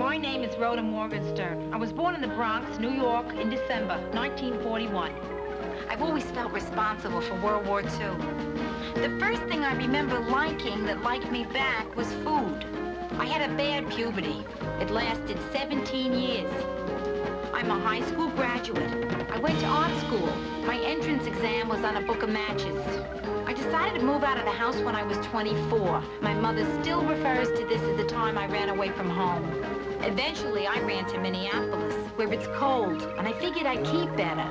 My name is Rhoda Morgenstern. I was born in the Bronx, New York, in December 1941. I've always felt responsible for World War II. The first thing I remember liking that liked me back was food. I had a bad puberty. It lasted 17 years. I'm a high school graduate. I went to art school. My entrance exam was on a book of matches. I decided to move out of the house when I was 24. My mother still refers to this as the time I ran away from home. Eventually, I ran to Minneapolis, where it's cold, and I figured I'd keep better.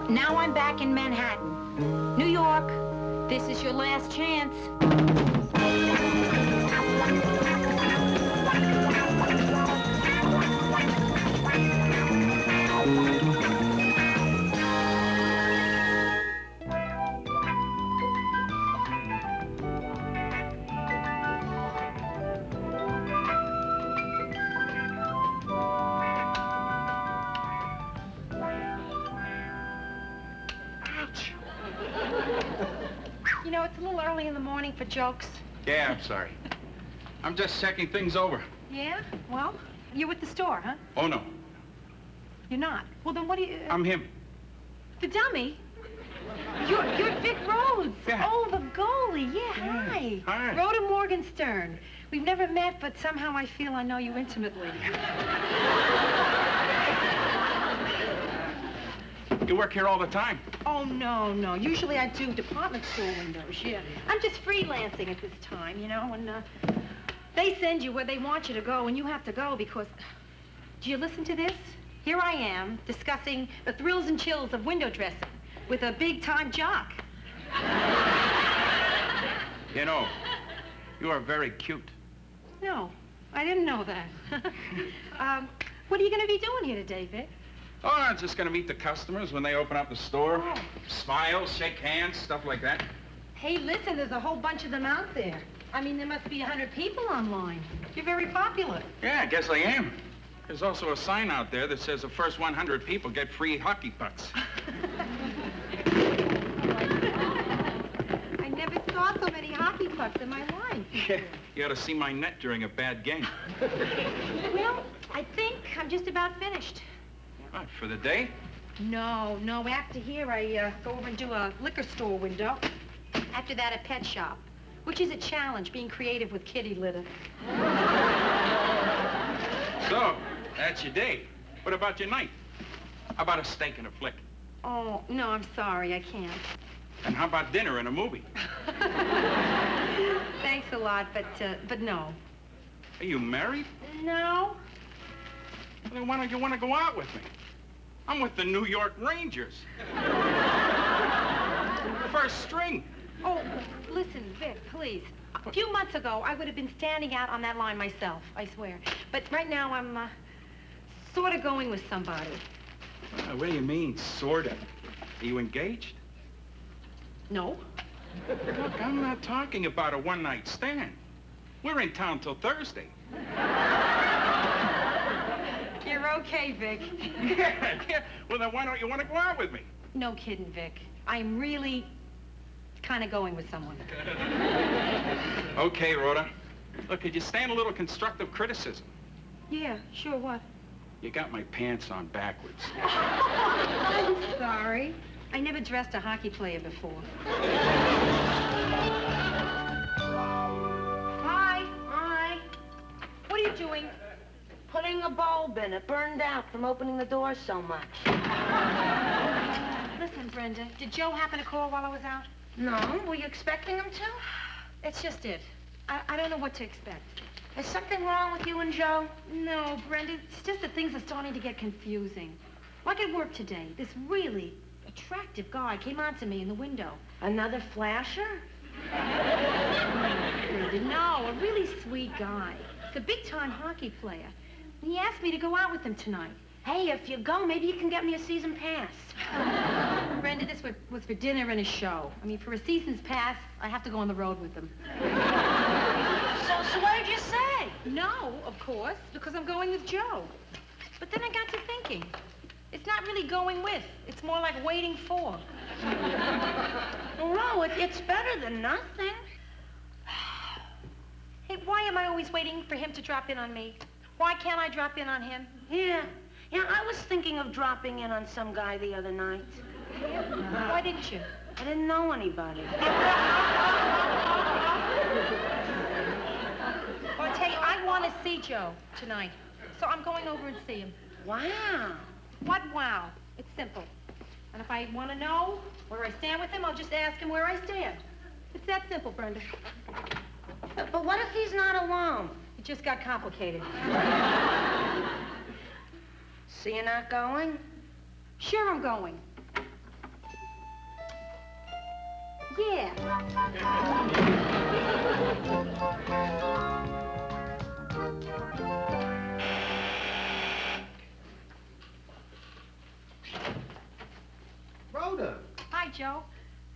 Now I'm back in Manhattan. New York, this is your last chance. You know, it's a little early in the morning for jokes. Yeah, I'm sorry. I'm just checking things over. Yeah? Well, you're at the store, huh? Oh, no. You're not? Well, then what do you... I'm him. The dummy? You're Vic Rhodes. Yeah. Oh, the goalie. Yeah, hi. Hi. Rhoda Morgenstern. We've never met, but somehow I feel I know you intimately. You work here all the time? Oh, no. Usually I do department store windows, yeah. I'm just freelancing at this time, you know, and they send you where they want you to go, and you have to go because... Do you listen to this? Here I am, discussing the thrills and chills of window dressing with a big-time jock. You know, you are very cute. No, I didn't know that. What are you going to be doing here today, Vic? Oh, I'm just gonna meet the customers when they open up the store. Oh. Smile, shake hands, stuff like that. Hey, listen, there's a whole bunch of them out there. I mean, there must be 100 people online. You're very popular. Yeah, I guess I am. There's also a sign out there that says the first 100 people get free hockey pucks. I never saw so many hockey pucks in my life. Yeah, you ought to see my net during a bad game. Well, I think I'm just about finished. What, for the day? No. After here, I go over and do a liquor store window. After that, a pet shop, which is a challenge, being creative with kitty litter. So, that's your day. What about your night? How about a steak and a flick? Oh, no, I'm sorry, I can't. And how about dinner and a movie? Thanks a lot, but no. Are you married? No. Well, then why don't you want to go out with me? I'm with the New York Rangers. First string. Oh, listen, Vic, please. A few months ago, I would have been standing out on that line myself, I swear. But right now, I'm sort of going with somebody. What do you mean, sort of? Are you engaged? No. Look, I'm not talking about a one-night stand. We're in town till Thursday. You're okay, Vic. Yeah. Well, then why don't you want to go out with me? No kidding, Vic. I'm really kind of going with someone. Okay, Rhoda. Look, could you stand a little constructive criticism? Yeah, sure, what? You got my pants on backwards. I'm sorry. I never dressed a hockey player before. Hi. What are you doing? Putting a bulb in. It burned out from opening the door so much. Listen, Brenda, did Joe happen to call while I was out? No? Were you expecting him to? It's just it. I don't know what to expect. Is something wrong with you and Joe? No, Brenda, it's just that things are starting to get confusing. Like at work today, this really attractive guy came on to me in the window. Another flasher? Brenda, no, a really sweet guy. He's a big-time hockey player. And he asked me to go out with him tonight. Hey, if you go, maybe you can get me a season pass. Brenda, this was for dinner and a show. I mean, for a season's pass, I have to go on the road with them. So what did you say? No, of course, because I'm going with Joe. But then I got to thinking. It's not really going with. It's more like waiting for. No, it's better than nothing. Hey, why am I always waiting for him to drop in on me? Why can't I drop in on him? Yeah. Yeah, I was thinking of dropping in on some guy the other night. Why didn't you? I didn't know anybody. Well, I tell you, I want to see Joe tonight. So I'm going over and see him. Wow. What wow? It's simple. And if I want to know where I stand with him, I'll just ask him where I stand. It's that simple, Brenda. But what if he's not alone? It just got complicated. So you're not going? Sure, I'm going. Yeah. Rhoda. Hi, Joe.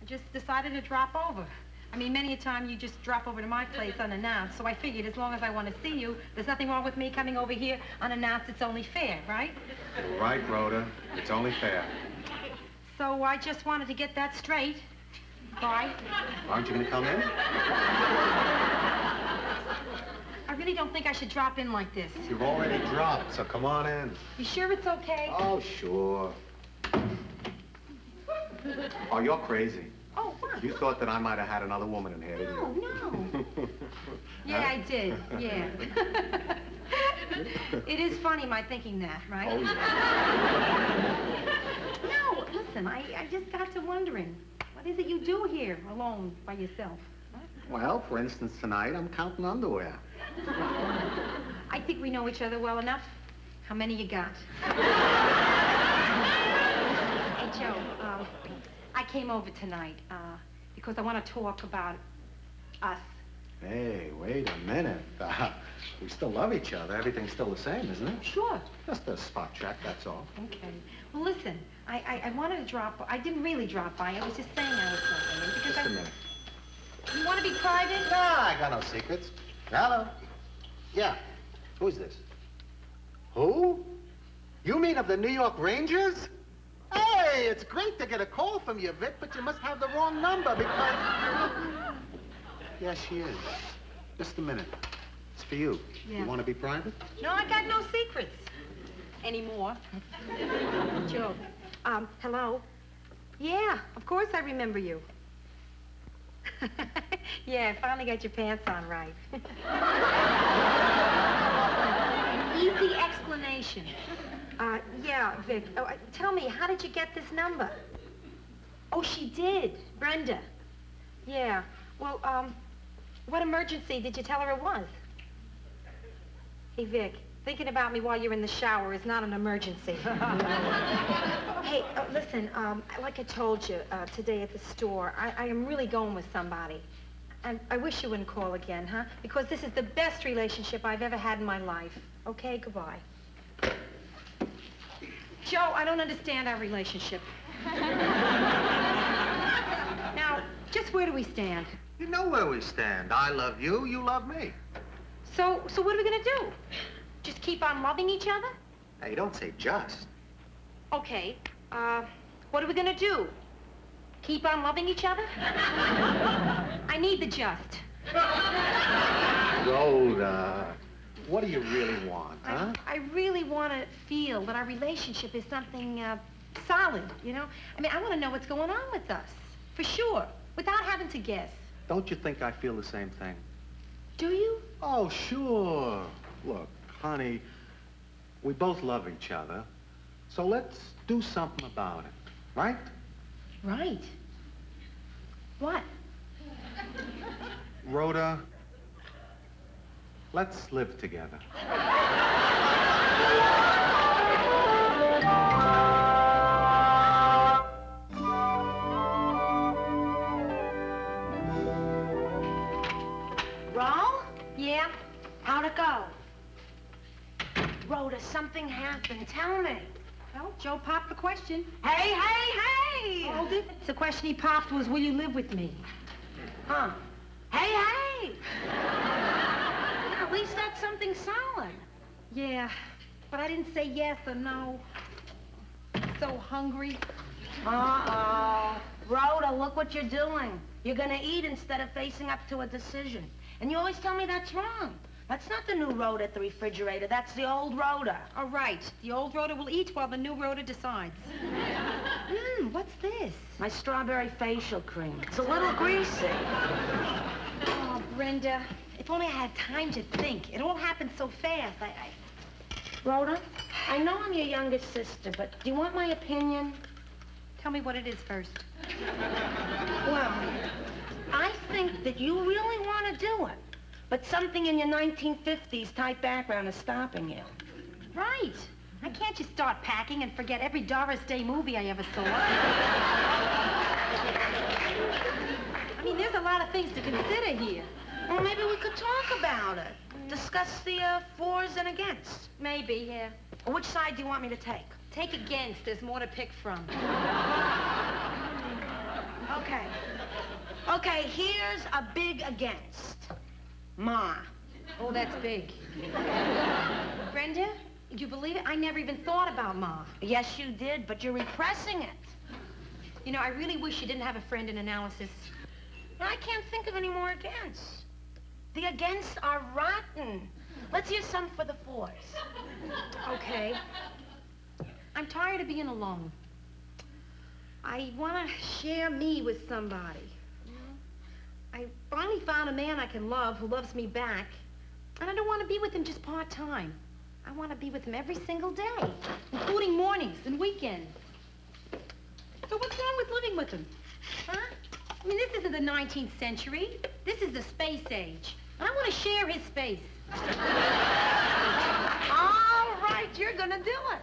I just decided to drop over. I mean, many a time you just drop over to my place unannounced, so I figured as long as I want to see you, there's nothing wrong with me coming over here unannounced. It's only fair, right? Right, Rhoda. It's only fair. So I just wanted to get that straight. Why? Aren't you going to come in? I really don't think I should drop in like this. You've already dropped, so come on in. You sure it's okay? Oh, sure. Oh, you're crazy. Oh, what? You thought that I might have had another woman in here, didn't you? No. Yeah, I did. Yeah. It is funny, my thinking that, right? Oh, yeah. No, listen, I just got to wondering. What is it you do here, alone, by yourself? Huh? Well, for instance, tonight I'm counting underwear. I think we know each other well enough. How many you got? Hey, Joe, I came over tonight because I want to talk about us. Hey, wait a minute. We still love each other. Everything's still the same, isn't it? Sure. Just a spot check, that's all. Okay. Well, listen, I wanted to drop. I didn't really drop by. I was just saying I was dropping in because Just a minute. You want to be private? No, I got no secrets. Hello? Yeah. Who's this? Who? You mean of the New York Rangers? Hey, it's great to get a call from you, Vic, but you must have the wrong number because... Yes, she is. Just a minute. It's for you. Yeah. You want to be private? No, I got no secrets anymore. Joe, hello? Yeah, of course I remember you. Yeah, finally got your pants on right. Easy explanation. Yeah, Vic. Oh, tell me, how did you get this number? Oh, she did. Brenda. Yeah. Well, what emergency did you tell her it was? Hey, Vic, thinking about me while you're in the shower is not an emergency. Hey, listen, like I told you today at the store, I am really going with somebody. And I wish you wouldn't call again, huh? Because this is the best relationship I've ever had in my life. Okay, goodbye. Joe, I don't understand our relationship. Now, just where do we stand? You know where we stand. I love you, you love me. So what are we gonna do? Just keep on loving each other? Hey, don't say just. Okay, what are we gonna do? Keep on loving each other? I need the just. Rhoda, what do you really want, huh? I really want to feel that our relationship is something solid, you know? I mean, I want to know what's going on with us, for sure, without having to guess. Don't you think I feel the same thing? Do you? Oh, sure. Look, honey, we both love each other, so let's do something about it, right? Right. What? Rhoda, let's live together. Roll? Yeah? How'd it go? Rhoda, something happened. Tell me. Well, Joe popped the question. Hey, hey, hey! Hold it. The question he popped was, will you live with me? Huh? Hey, hey! Yeah, at least that's something solid. Yeah, but I didn't say yes or no. So hungry. Uh-oh. Rhoda, look what you're doing. You're gonna eat instead of facing up to a decision. And you always tell me that's wrong. That's not the new Rhoda at the refrigerator. That's the old Rhoda. All right. The old Rhoda will eat while the new Rhoda decides. What's this? My strawberry facial cream. It's a little greasy. Oh, Brenda, if only I had time to think. It all happened so fast. Rhoda, I know I'm your youngest sister, but do you want my opinion? Tell me what it is first. Well, I think that you really want to do it, but something in your 1950s type background is stopping you. Right. I can't just start packing and forget every Doris Day movie I ever saw. I mean, there's a lot of things to consider here. Well, maybe we could talk about it. Discuss the fors and against. Maybe, yeah. Which side do you want me to take? Take against. There's more to pick from. Okay. Okay, here's a big against. Ma. Oh, that's big. Brenda, do you believe it? I never even thought about Ma. Yes, you did, but you're repressing it. You know, I really wish you didn't have a friend in analysis. I can't think of any more against. The against are rotten. Let's hear some for the fors. Okay. I'm tired of being alone. I want to share me with somebody. I finally found a man I can love who loves me back. And I don't want to be with him just part-time. I want to be with him every single day, including mornings and weekends. So what's wrong with living with him? Huh? I mean, this isn't the 19th century. This is the space age. And I want to share his space. All right, you're gonna do it.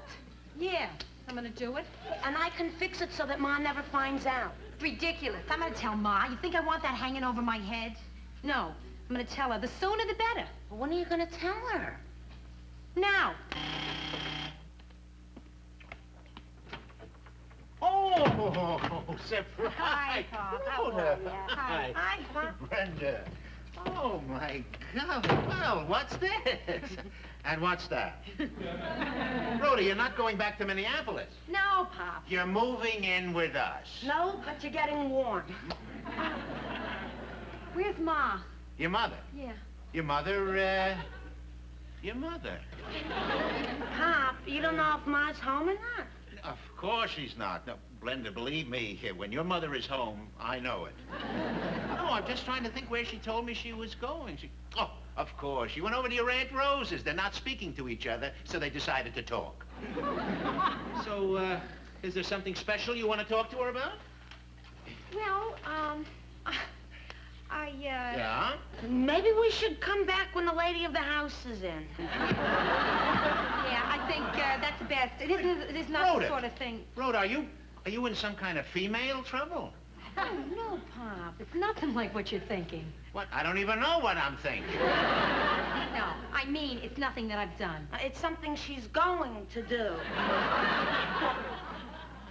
Yeah, I'm gonna do it. And I can fix it so that Ma never finds out. It's ridiculous. I'm gonna tell Ma. You think I want that hanging over my head? No, I'm gonna tell her. The sooner the better. Well, when are you gonna tell her? Now. Oh, surprise! Hi, Pop. How are you? Hi. Hi, Pa. Brenda. Oh, my God. Well, what's this? And what's that? Rhoda, you're not going back to Minneapolis. No, Pop. You're moving in with us. No, but you're getting warm. Where's Ma? Your mother. Yeah. Your mother, your mother. Pop, you don't know if Ma's home or not? Of course she's not. No, Brenda, believe me, when your mother is home, I know it. No, I'm just trying to think where she told me she was going. Oh, of course. She went over to your Aunt Rose's. They're not speaking to each other, so they decided to talk. So, is there something special you want to talk to her about? Well, Yeah? Maybe we should come back when the lady of the house is in. Yeah, I think that's best. It is not Rhoda. the sort of thing. Rhoda, are you in some kind of female trouble? Oh, no, Pop. It's nothing like what you're thinking. What? I don't even know what I'm thinking. No, I mean, it's nothing that I've done. It's something she's going to do.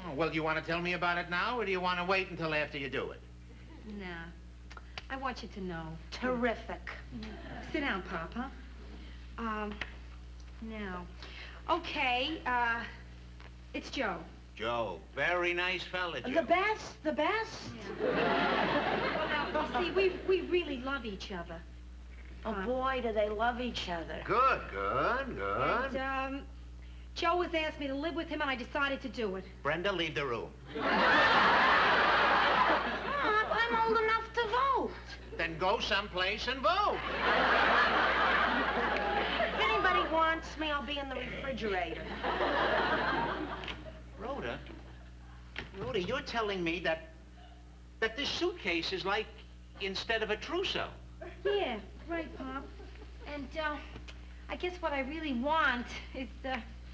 Oh, well, do you want to tell me about it now, or do you want to wait until after you do it? Nah. I want you to know. Terrific. Sit down, Pop, huh? Now. Okay, it's Joe. Joe, very nice fella, Joe. The best, the best. Well, see, we really love each other. Oh, boy, do they love each other. Good, good, good. And, Joe has asked me to live with him, and I decided to do it. Brenda, leave the room. Pop, I'm old enough to vote. Then go someplace and vote. If anybody wants me, I'll be in the refrigerator. Rhoda, you're telling me that this suitcase is like instead of a trousseau. Yeah, right, Pop. And, I guess what I really want is,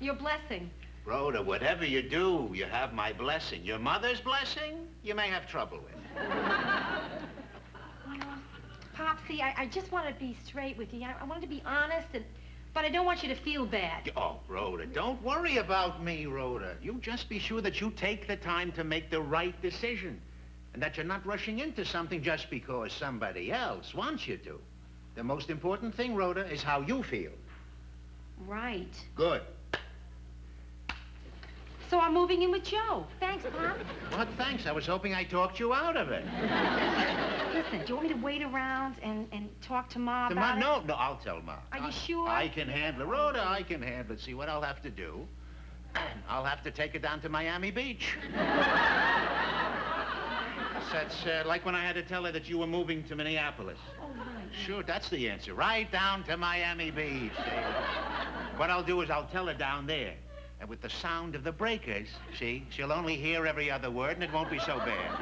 your blessing. Rhoda, whatever you do, you have my blessing. Your mother's blessing, you may have trouble with. Pop, see, I just want to be straight with you. I wanted to be honest, but I don't want you to feel bad. Oh, Rhoda, don't worry about me, Rhoda. You just be sure that you take the time to make the right decision. And that you're not rushing into something just because somebody else wants you to. The most important thing, Rhoda, is how you feel. Right. Good. So I'm moving in with Joe. Thanks, Pop. What, thanks? I was hoping I talked you out of it. listen, do you want me to wait around and talk to Ma To about Ma? it? No, I'll tell Ma. Are you sure? I can handle it. Rhoda, I can handle it. See what I'll have to do? I'll have to take her down to Miami Beach. That's like when I had to tell her that you were moving to Minneapolis. Oh, right. Sure, that's the answer. Right down to Miami Beach. What I'll do is I'll tell her down there. And with the sound of the breakers, see, she'll only hear every other word and it won't be so bad.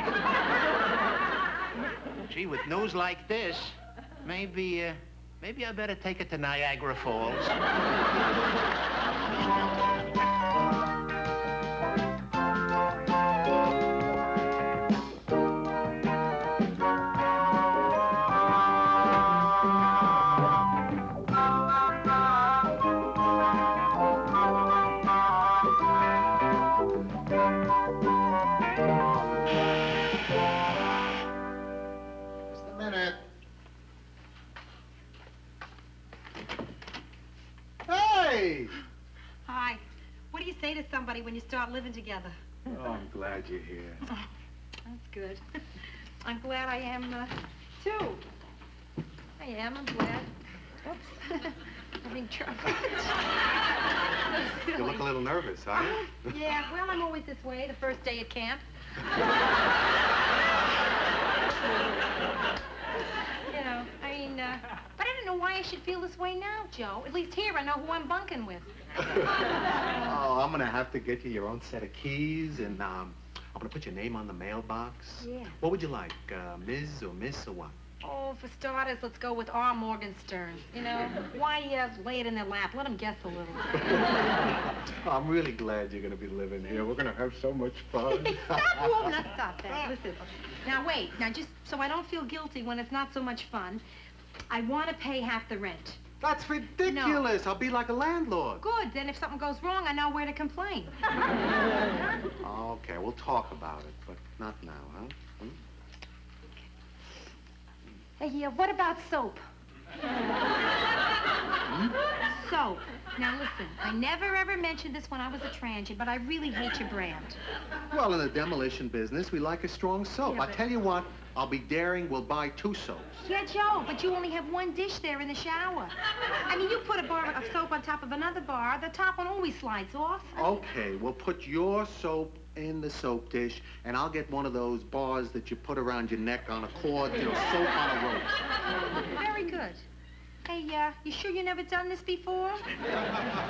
Gee, with news like this, maybe I better take her to Niagara Falls. Hey! Hi. What do you say to somebody when you start living together? Oh, I'm glad you're here. Oh, that's good. I'm glad I am, too. I am. I'm glad. Oops. Having trouble. You look a little nervous, huh? Yeah, well, I'm always this way the first day at camp. You know, I mean, but I don't know why I should feel this way now, Joe. At least here I know who I'm bunking with. Oh, I'm gonna have to get you your own set of keys, and I'm gonna put your name on the mailbox. Yeah. What would you like, Ms. or Miss or what? Oh, for starters, let's go with R. Morgenstern. You know, why lay it in their lap? Let them guess a little. I'm really glad you're gonna be living here. We're gonna have so much fun. Stop that. Listen. Now, wait. Now, just so I don't feel guilty when it's not so much fun, I want to pay half the rent. That's ridiculous. No. I'll be like a landlord. Good. Then if something goes wrong, I know where to complain. Okay, we'll talk about it, but not now, huh? Hmm? Hey, what about soap? Soap. Now, listen, I never ever mentioned this when I was a transient, but I really hate your brand. Well, in the demolition business, we like a strong soap. Yeah, I'll tell you what, I'll be daring. We'll buy 2 soaps. Yeah, Joe, but you only have 1 dish there in the shower. I mean, you put a bar of soap on top of another bar, the top one always slides off. Okay, we'll put your soap in the soap dish, and I'll get one of those bars that you put around your neck on a cord, you know, soap on a rope. Very good. Hey, you sure you never done this before?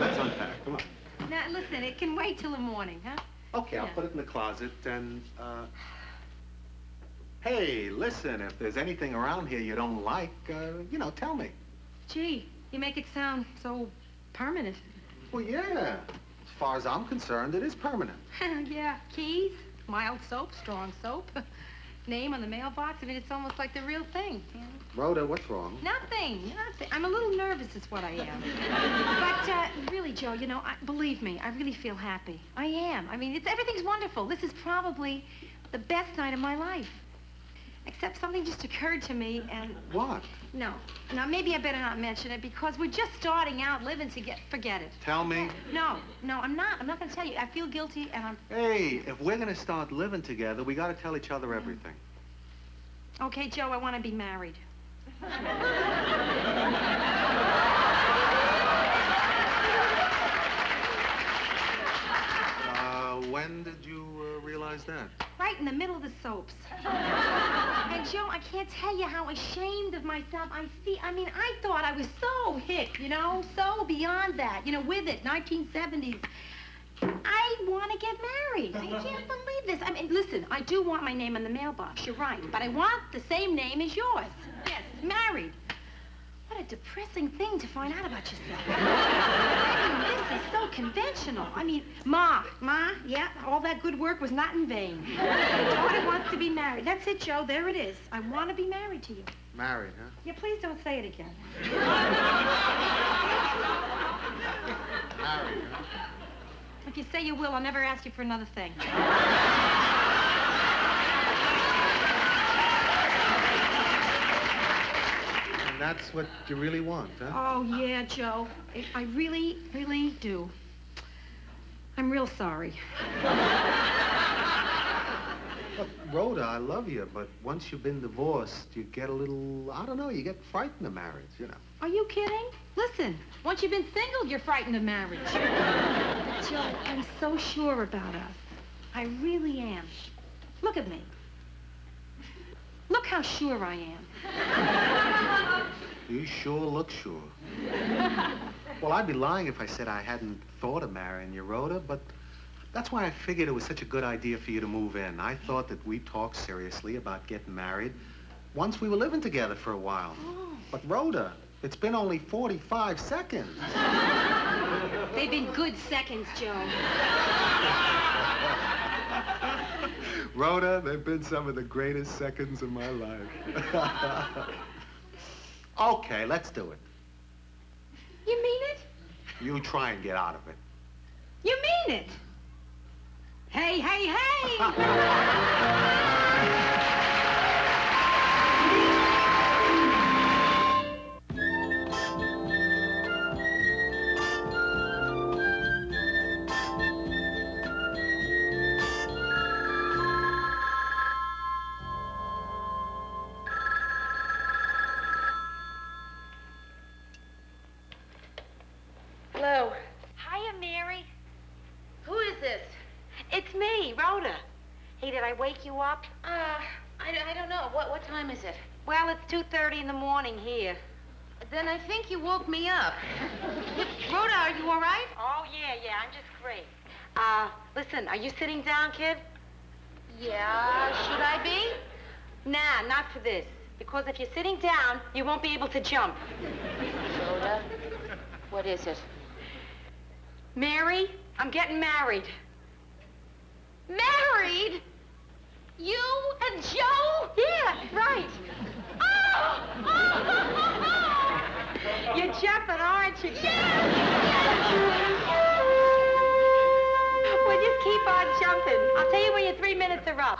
Let's unpack. Come on. Now, listen, it can wait till the morning, huh? Okay, I'll put it in the closet, and, hey, listen, if there's anything around here you don't like, you know, tell me. Gee, you make it sound so permanent. Well, yeah. As far as I'm concerned, it is permanent. Yeah, keys, mild soap, strong soap, name on the mailbox. I mean, it's almost like the real thing. You know? Rhoda, what's wrong? Nothing. I'm a little nervous is what I am. But, really, Joe, you know, believe me, I really feel happy. I am. I mean, everything's wonderful. This is probably the best night of my life. Except something just occurred to me, and... What? No. Now, maybe I better not mention it, because we're just starting out living together. Forget it. Tell me. No, I'm not. I'm not going to tell you. I feel guilty, and I'm... Hey, if we're going to start living together, we got to tell each other everything. Okay, Joe, I want to be married. When did you realize that? Right in the middle of the soaps. And, Joe, I can't tell you how ashamed of myself I thought I was so hip, you know, so beyond that, you know, with it, 1970s. I want to get married. I can't believe this. I mean, listen, I do want my name on the mailbox, you're right, but I want the same name as yours. Yes, married. What a depressing thing to find out about yourself. I mean, this is so conventional. I mean, Ma, yeah, all that good work was not in vain. My daughter wants to be married. That's it, Joe, there it is. I want to be married to you. Married, huh? Yeah, please don't say it again. Married, huh? If you say you will, I'll never ask you for another thing. And that's what you really want, huh? Oh, yeah, Joe. I really, really do. I'm real sorry. Look, Rhoda, I love you, but once you've been divorced, you get a little, I don't know, you get frightened of marriage, you know. Are you kidding? Listen, once you've been single, you're frightened of marriage. Joe, I'm so sure about us. I really am. Look at me. Look how sure I am. You sure look sure. Well, I'd be lying if I said I hadn't thought of marrying you, Rhoda, but that's why I figured it was such a good idea for you to move in. I thought that we'd talk seriously about getting married once we were living together for a while. Oh. But Rhoda, it's been only 45 seconds. They've been good seconds, Joe. Rhoda, they've been some of the greatest seconds of my life. Okay, let's do it. You mean it? You try and get out of it. You mean it? Hey, hey, hey! Hello. Hiya, Mary. Who is this? It's me, Rhoda. Hey, did I wake you up? I don't know. What time is it? Well, it's 2:30 in the morning here. Then I think you woke me up. Rhoda, are you all right? Oh, yeah, I'm just great. Listen, are you sitting down, kid? Yeah, should I be? Nah, not for this. Because if you're sitting down, you won't be able to jump. Rhoda, what is it? Mary, I'm getting married. Married? You and Joe? Yeah, right. Oh! You're jumping, aren't you? Well, just keep on jumping. I'll tell you when your 3 minutes are up.